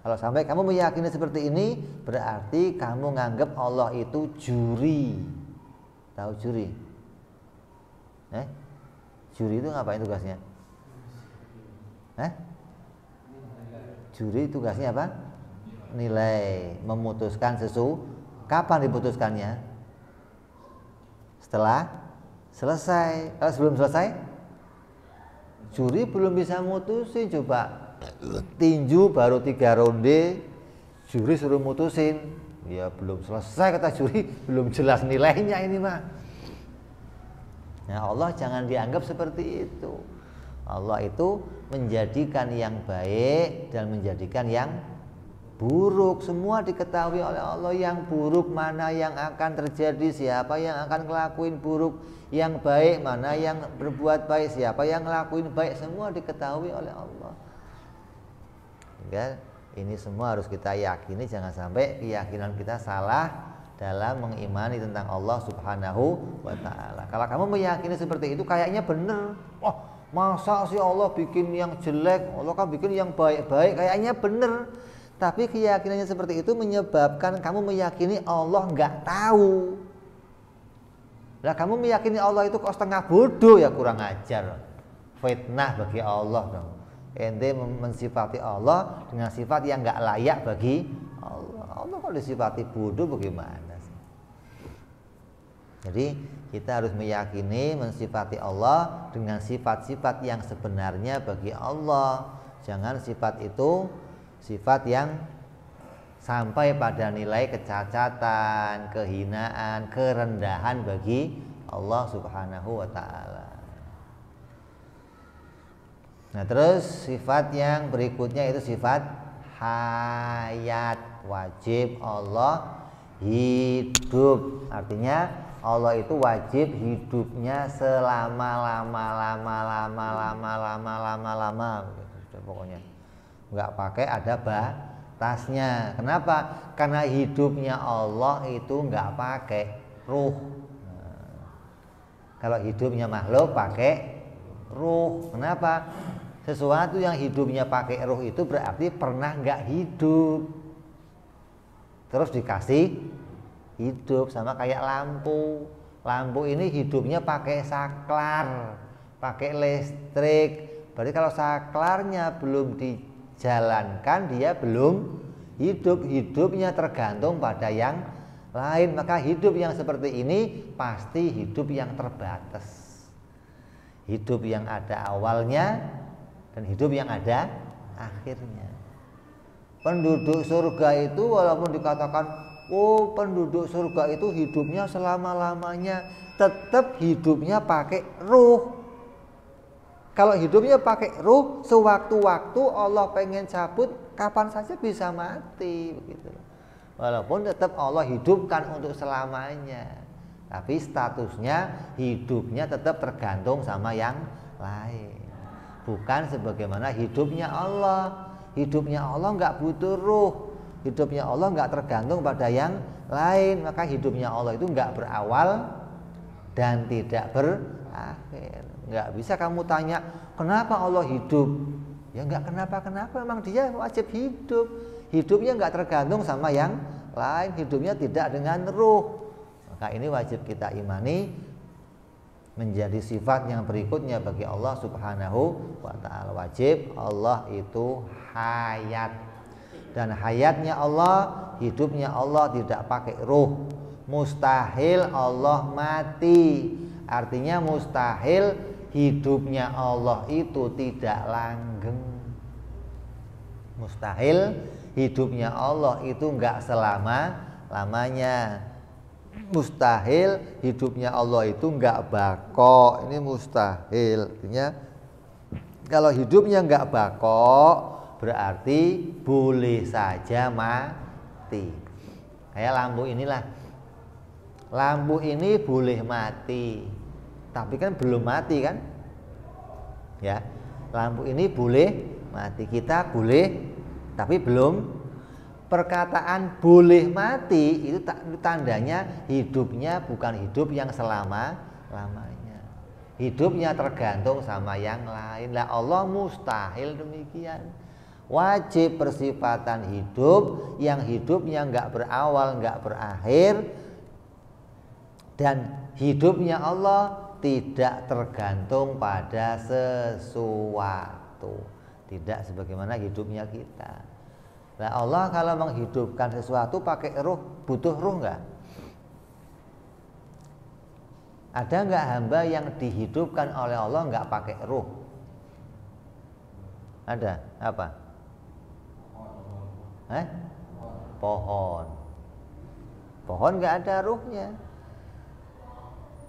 Kalau sampai kamu meyakini seperti ini, berarti kamu nganggap Allah itu juri. Tahu juri? Juri itu ngapain tugasnya? Juri tugasnya apa? Nilai, memutuskan sesuatu. Kapan diputuskannya? Setelah selesai. Kalau sebelum selesai, juri belum bisa mutusin. Coba tinju baru 3 ronde, juri suruh mutusin, ya belum selesai kata juri, belum jelas nilainya ini mah. Nah, Allah jangan dianggap seperti itu. Allah itu menjadikan yang baik dan menjadikan yang buruk, semua diketahui oleh Allah. Yang buruk mana yang akan terjadi, siapa yang akan ngelakuin buruk, yang baik mana yang berbuat baik, siapa yang ngelakuin baik, semua diketahui oleh Allah. Ya, ini semua harus kita yakini, jangan sampai keyakinan kita salah dalam mengimani tentang Allah Subhanahu wa ta'ala. Kalau kamu meyakini seperti itu, kayaknya benar. Masa sih Allah bikin yang jelek, Allah kan bikin yang baik-baik, kayaknya benar. Tapi keyakinannya seperti itu menyebabkan kamu meyakini Allah nggak tahu. Lah kamu meyakini Allah itu kok setengah bodoh, ya kurang ajar. Fitnah bagi Allah dong. Ente mensifati Allah dengan sifat yang nggak layak bagi Allah. Allah kok disifati bodoh, bagaimana sih? Jadi kita harus meyakini mensifati Allah dengan sifat-sifat yang sebenarnya bagi Allah. Jangan sifat itu sifat yang sampai pada nilai kecacatan, kehinaan, kerendahan bagi Allah Subhanahu wa ta'ala. Nah, terus sifat yang berikutnya itu sifat hayat. Wajib Allah hidup. Artinya Allah itu wajib hidupnya selama-lama gitu, pokoknya nggak pakai ada batasnya. Kenapa? Karena hidupnya Allah itu nggak pakai ruh. Kalau hidupnya makhluk pakai ruh. Kenapa? Sesuatu yang hidupnya pakai ruh itu berarti pernah nggak hidup, terus dikasih hidup. Sama kayak lampu. Lampu ini hidupnya pakai saklar, pakai listrik. Berarti kalau saklarnya belum dijalankan, dia belum hidup. Hidupnya tergantung pada yang lain. Maka hidup yang seperti ini pasti hidup yang terbatas. Hidup yang ada awalnya dan hidup yang ada akhirnya. Penduduk surga itu walaupun dikatakan, oh penduduk surga itu hidupnya selama-lamanya, tetap hidupnya pakai ruh. Kalau hidupnya pakai ruh, sewaktu-waktu Allah pengen cabut, kapan saja bisa mati, begitu. Walaupun tetap Allah hidupkan untuk selamanya, tapi statusnya hidupnya tetap tergantung sama yang lain. Bukan sebagaimana hidupnya Allah. Hidupnya Allah nggak butuh ruh. Hidupnya Allah nggak tergantung pada yang lain. Maka hidupnya Allah itu nggak berawal dan tidak berakhir. Nggak bisa kamu tanya, kenapa Allah hidup? Ya nggak kenapa-kenapa, memang dia wajib hidup. Hidupnya nggak tergantung sama yang lain. Hidupnya tidak dengan ruh. Maka ini wajib kita imani, menjadi sifat yang berikutnya bagi Allah Subhanahu wa ta'ala. Wajib Allah itu hayat. Dan hayatnya Allah, hidupnya Allah tidak pakai ruh. Mustahil Allah mati. Artinya mustahil hidupnya Allah itu tidak langgeng. Mustahil hidupnya Allah itu enggak selama-lamanya. Mustahil hidupnya Allah itu enggak bako. Ini mustahil. Artinya kalau hidupnya enggak bako, berarti boleh saja mati. Kayak lampu inilah. Lampu ini boleh mati, tapi kan belum mati kan? Ya, lampu ini boleh mati, kita boleh, tapi belum. Perkataan boleh mati itu tandanya hidupnya bukan hidup yang selama-lamanya. Hidupnya tergantung sama yang lain. Lah Allah mustahil demikian. Wajib persifatan hidup yang hidupnya enggak berawal, enggak berakhir. Dan hidupnya Allah tidak tergantung pada sesuatu. Tidak sebagaimana hidupnya kita. Nah Allah kalau menghidupkan sesuatu pakai ruh, butuh ruh enggak? Ada enggak hamba yang dihidupkan oleh Allah enggak pakai ruh? Ada? Apa? Pohon. Pohon enggak ada ruhnya.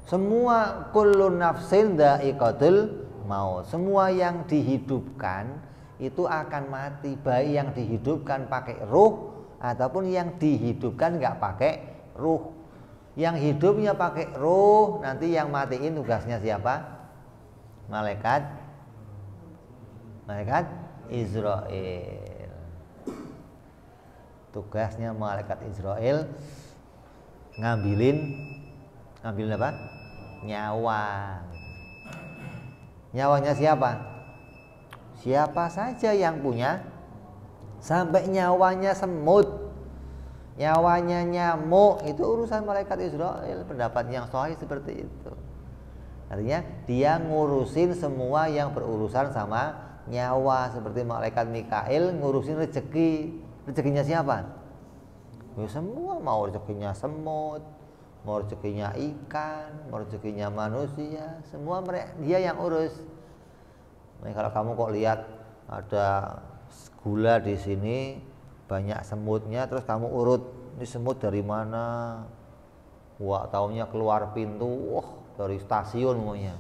Semua kullu nafsin dha'iqatul maut. Semua yang dihidupkan itu akan mati, baik yang dihidupkan pakai ruh ataupun yang dihidupkan nggak pakai ruh. Yang hidupnya pakai ruh, nanti yang matiin tugasnya siapa? Malaikat Israel. Tugasnya malaikat Israel ngambilin apa? Nyawa. Nyawanya siapa? Siapa saja yang punya sampai nyawanya semut, nyawanya nyamuk, itu urusan malaikat Israil. Pendapat yang sahih seperti itu. Artinya dia ngurusin semua yang berurusan sama nyawa, seperti malaikat Mikail ngurusin rezeki. Rezekinya siapa? Ya semua, mau rezekinya semut, mau rezekinya ikan, mau rezekinya manusia, semua dia yang urus. Nah, kalau kamu kok lihat ada gula di sini banyak semutnya, terus kamu urut, ini semut dari mana? Wah, taunya keluar pintu, wah dari stasiun semuanya.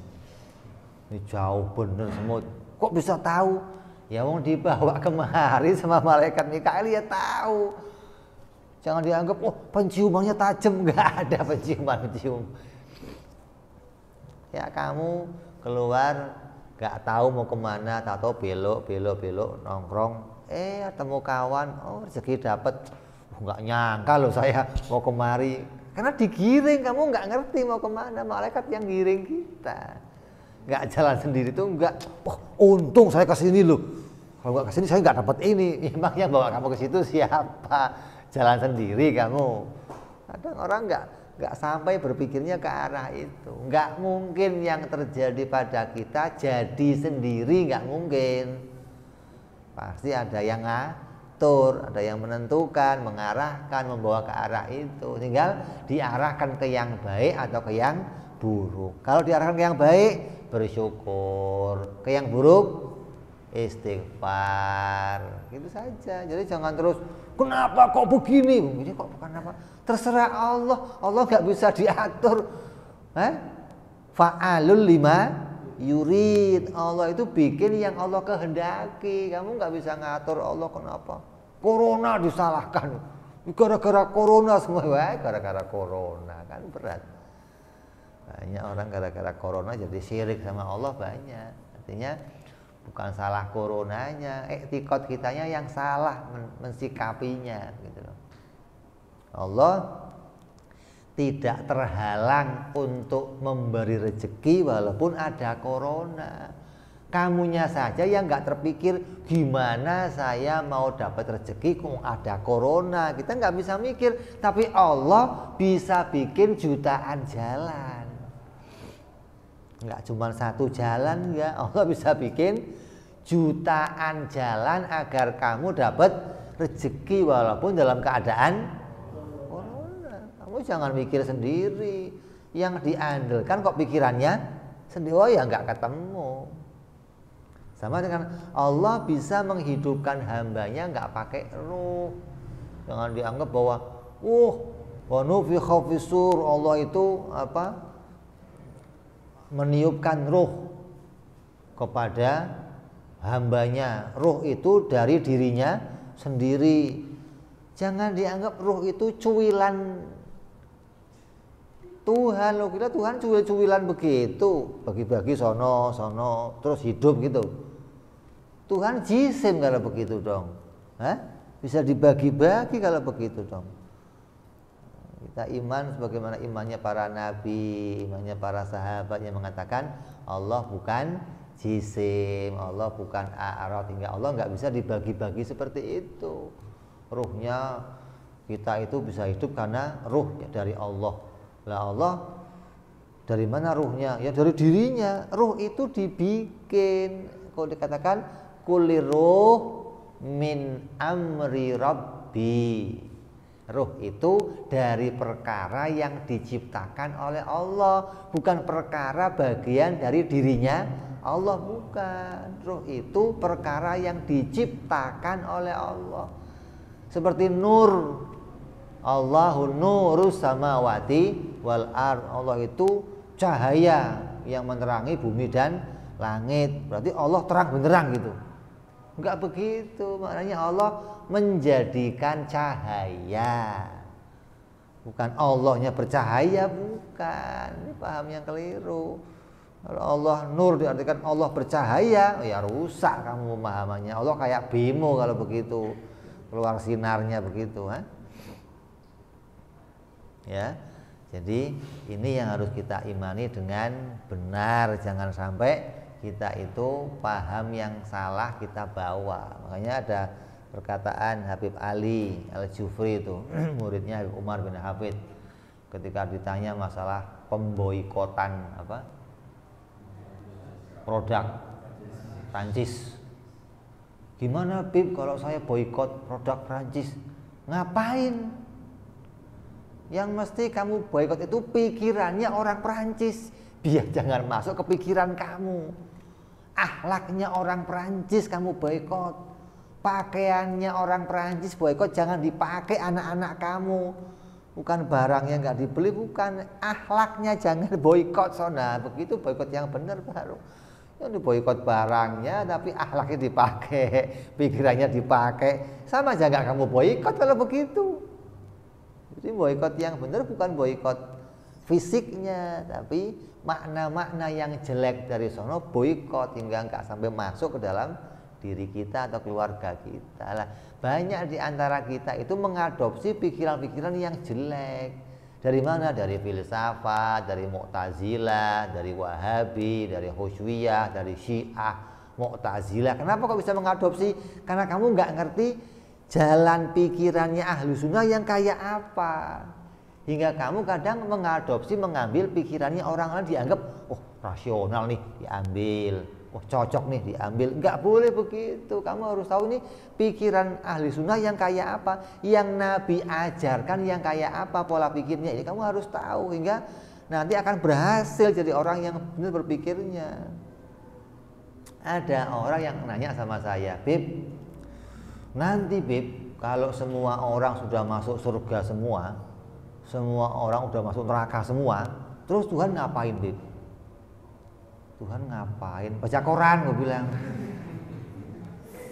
Ini jauh bener semut. Kok bisa tahu? Ya wong dibawa kemari sama malaikat Mikail, ya tahu. Jangan dianggap, oh penciumannya tajam, nggak ada penciuman. Ya kamu keluar nggak tahu mau kemana, tahu belok nongkrong, temu kawan, oh rezeki dapat. Nggak nyangka loh saya mau kemari, karena digiring, kamu nggak ngerti mau kemana, malaikat yang giring kita. Nggak jalan sendiri tuh nggak, oh untung saya kesini loh, kalau nggak kesini saya nggak dapat ini. Emang yang bawa kamu ke situ siapa? Jalan sendiri kamu. Kadang orang nggak sampai berpikirnya ke arah itu. Nggak mungkin yang terjadi pada kita jadi sendiri, nggak mungkin. Pasti ada yang ngatur, ada yang menentukan, mengarahkan, membawa ke arah itu. Tinggal diarahkan ke yang baik atau ke yang buruk. Kalau diarahkan ke yang baik, bersyukur. Ke yang buruk, istighfar. Gitu saja. Jadi jangan terus, kenapa kok begini? Ini kok bukan apa? Terserah Allah. Allah nggak bisa diatur. Fa'alul lima yurid. Allah itu bikin yang Allah kehendaki. Kamu nggak bisa ngatur Allah. Kenapa? Corona disalahkan. Gara-gara corona semua. Wah, gara-gara corona kan berat. Banyak orang gara-gara corona jadi syirik sama Allah, banyak. Artinya bukan salah coronanya, etikot kitanya yang salah mensikapinya gitu loh. Allah tidak terhalang untuk memberi rezeki walaupun ada corona. Kamunya saja yang nggak terpikir, gimana saya mau dapat rezeki kok ada corona. Kita nggak bisa mikir, tapi Allah bisa bikin jutaan jalan. Nggak cuma satu jalan ya, Allah bisa bikin jutaan jalan agar kamu dapat rezeki walaupun dalam keadaan corona. Kamu jangan mikir sendiri, yang diandalkan kok pikirannya sendiri. Oh ya nggak ketemu. Sama dengan Allah bisa menghidupkan hambanya nggak pakai ruh. Jangan dianggap bahwa wa nufikha fis-sur, Allah itu apa? Meniupkan ruh kepada hambanya. Ruh itu dari dirinya sendiri. Jangan dianggap ruh itu cuwilan Tuhan. Loh, kita Tuhan cuwilan begitu, bagi-bagi sono terus hidup gitu. Tuhan jisim kalau begitu dong. Bisa dibagi-bagi kalau begitu dong. Kita iman sebagaimana imannya para nabi, imannya para sahabat yang mengatakan Allah bukan jisim, Allah bukan a'rad, hingga Allah nggak bisa dibagi-bagi seperti itu. Ruhnya kita itu bisa hidup karena ruh dari Allah. Lah Allah dari mana ruhnya? Ya dari dirinya. Ruh itu dibikin. Kalau dikatakan kulir ruh min amri rabbi. Ruh itu dari perkara yang diciptakan oleh Allah, bukan perkara bagian dari dirinya Allah, bukan. Ruh itu perkara yang diciptakan oleh Allah. Seperti nur. Allahu nurus samawati wal ard. Allah itu cahaya yang menerangi bumi dan langit. Berarti Allah terang benerang gitu. Enggak begitu, maknanya Allah menjadikan cahaya. Bukan Allahnya bercahaya, bukan. Ini paham yang keliru. Kalau Allah nur diartikan Allah bercahaya, ya rusak kamu pemahamannya. Allah kayak Bimo kalau begitu, keluar sinarnya begitu, ya. Jadi ini yang harus kita imani dengan benar, jangan sampai kita itu paham yang salah kita bawa. Makanya ada perkataan Habib Ali Al-Jufri itu muridnya Habib Umar bin Hafid ketika ditanya masalah pemboikotan produk Prancis. Gimana Bib kalau saya boikot produk Prancis? Ngapain? Yang mesti kamu boikot itu pikirannya orang Prancis, biar jangan masuk ke pikiran kamu. Akhlaknya orang Prancis kamu boikot. Pakaiannya orang Prancis boikot, jangan dipakai anak-anak kamu. Bukan barangnya nggak dibeli, bukan, akhlaknya jangan boikot. Nah, begitu boikot yang benar baru. Yang diboikot barangnya tapi akhlaknya dipakai, pikirannya dipakai, sama aja nggak kamu boikot kalau begitu. Jadi boikot yang benar bukan boikot fisiknya, tapi makna-makna yang jelek dari sono boikot hingga nggak sampai masuk ke dalam diri kita atau keluarga kita lah. Banyak di antara kita itu mengadopsi pikiran-pikiran yang jelek. Dari mana? Dari filsafat, dari Mu'tazilah, dari Wahabi, dari Husyiyah, dari Syiah, Mu'tazilah. Kenapa kok bisa mengadopsi? Karena kamu nggak ngerti jalan pikirannya ahlu sunnah yang kayak apa. Hingga kamu kadang mengadopsi, mengambil pikirannya orang lain, dianggap oh rasional nih, diambil. Oh cocok nih, diambil. Nggak boleh begitu. Kamu harus tahu nih pikiran ahli sunnah yang kayak apa, yang Nabi ajarkan yang kayak apa pola pikirnya. Ini kamu harus tahu hingga nanti akan berhasil jadi orang yang benar berpikirnya. Ada orang yang nanya sama saya, Bib, nanti Bib, kalau semua orang sudah masuk surga semua orang sudah masuk neraka semua, terus Tuhan ngapain Bib? Tuhan ngapain? Baca Quran, gue bilang.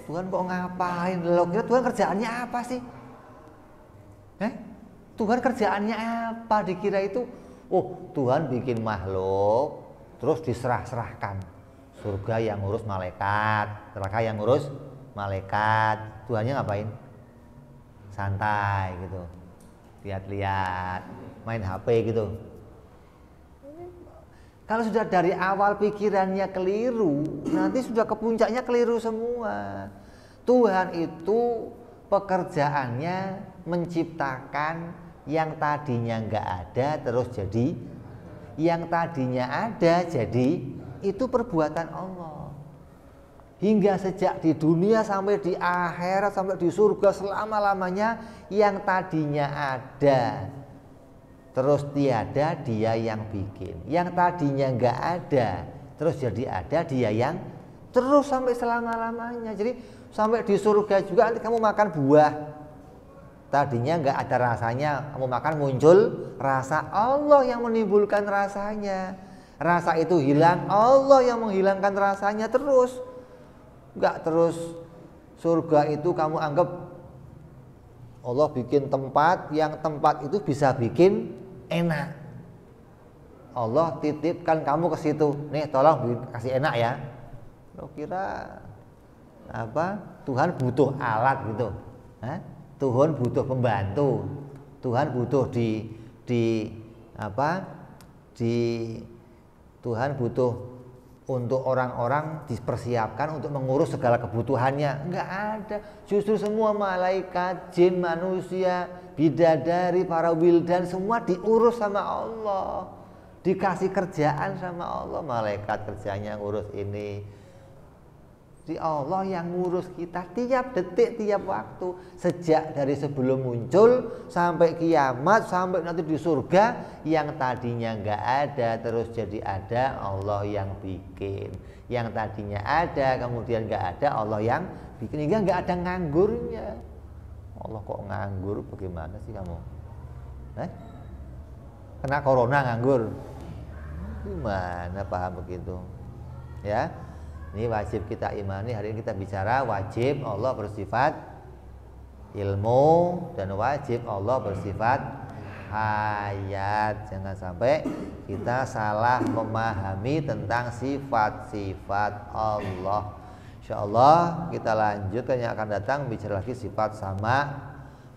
Tuhan kok ngapain? Lo kira Tuhan kerjaannya apa sih? Tuhan kerjaannya apa? Dikira itu, oh Tuhan bikin makhluk, terus diserah-serahkan. Surga yang ngurus malaikat, neraka yang ngurus malaikat. Tuhannya ngapain? Santai gitu, lihat-lihat, main HP gitu. Kalau sudah dari awal pikirannya keliru, nanti sudah ke puncaknya keliru semua. Tuhan itu pekerjaannya menciptakan yang tadinya nggak ada terus jadi, yang tadinya ada jadi, itu perbuatan Allah. Hingga sejak di dunia sampai di akhirat, sampai di surga selama-lamanya, yang tadinya ada terus tiada, dia yang bikin. Yang tadinya nggak ada terus jadi ada, dia yang terus sampai selama-lamanya. Jadi sampai di surga juga nanti kamu makan buah, tadinya nggak ada rasanya, kamu makan muncul rasa. Allah yang menimbulkan rasanya. Rasa itu hilang, Allah yang menghilangkan rasanya. Terus nggak terus surga itu kamu anggap Allah bikin tempat, yang tempat itu bisa bikin enak. Allah titipkan kamu ke situ, nih tolong kasih enak ya. Lo kira apa? Tuhan butuh alat gitu? Tuhan butuh pembantu. Tuhan butuh Tuhan butuh untuk orang-orang dipersiapkan untuk mengurus segala kebutuhannya. Enggak ada. Justru semua malaikat, jin, manusia, bidadari, para wildan, semua diurus sama Allah. Dikasih kerjaan sama Allah. Malaikat kerjanya ngurus ini. Di Allah yang ngurus kita tiap detik, tiap waktu. Sejak dari sebelum muncul sampai kiamat, sampai nanti di surga. Yang tadinya nggak ada terus jadi ada, Allah yang bikin. Yang tadinya ada kemudian nggak ada, Allah yang bikin. Hingga nggak ada nganggurnya. Allah kok nganggur? Bagaimana sih kamu? Kena corona nganggur? Gimana paham begitu? Ya. Ini wajib kita imani. Hari ini kita bicara wajib Allah bersifat ilmu dan wajib Allah bersifat hayat. Jangan sampai kita salah memahami tentang sifat-sifat Allah. InsyaAllah kita lanjutkan yang akan datang, bicara lagi sifat sama,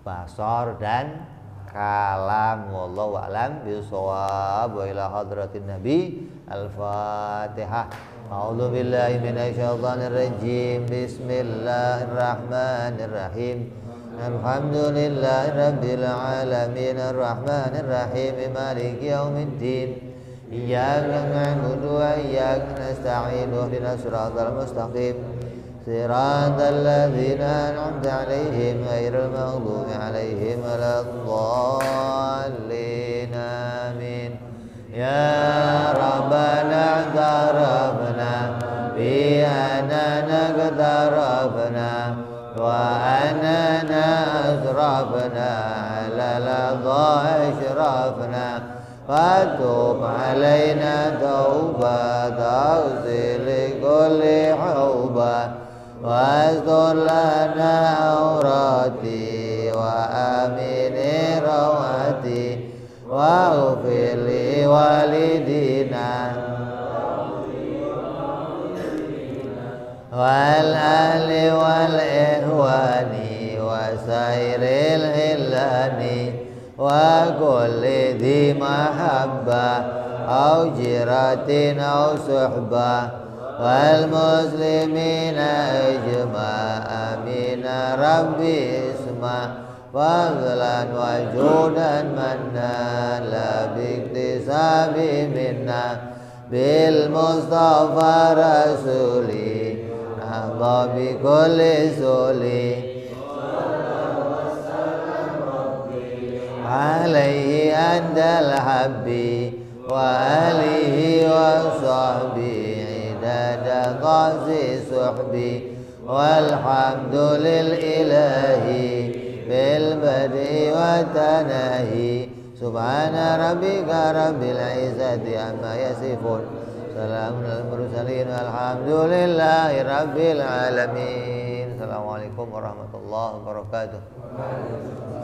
basar dan kalam. Wallahu a'lam bishawab. Wa ila hadratin Nabi. Al-Fatihah. A'udzu billahi minasyaitonir rajim. Bismillahirrahmanirrahim. Alhamdulillahi rabbil alamin arrahmanir rahim maliki yaumiddin. Iyyaka na'budu wa iyyaka nasta'in ihdinas siratal mustaqim. Siratal ladzina an'amta 'alaihim ghairil maghdubi 'alaihim waladdallin. Amin. Ya Rabbana tarafna bi anana qatarafna wa anana asrafna ala ladha ashrafna fatub alaina tauba tawsil kulli hauba wastur lana aurati wa amini rawati wa ufir li walidina wal ali wal ihwani wa sairil hilani wa kulli dhi mahabba au jiratin au suhbah wal muslimina ijma' amina rabbi isma' fadlan wa judan manna la biktisabi minna bil mustafa rasuli nahda bi kulli suli alaihi andal habbi wa alihi wa sahbihi dada qazi suhbi walhamdulil ilahi bil badi wa tanahi subhana rabbika rabbil izzati amma yasifun salamun al mursalin alhamdulillahi rabbil alamin. Assalamualaikum warahmatullahi wabarakatuh.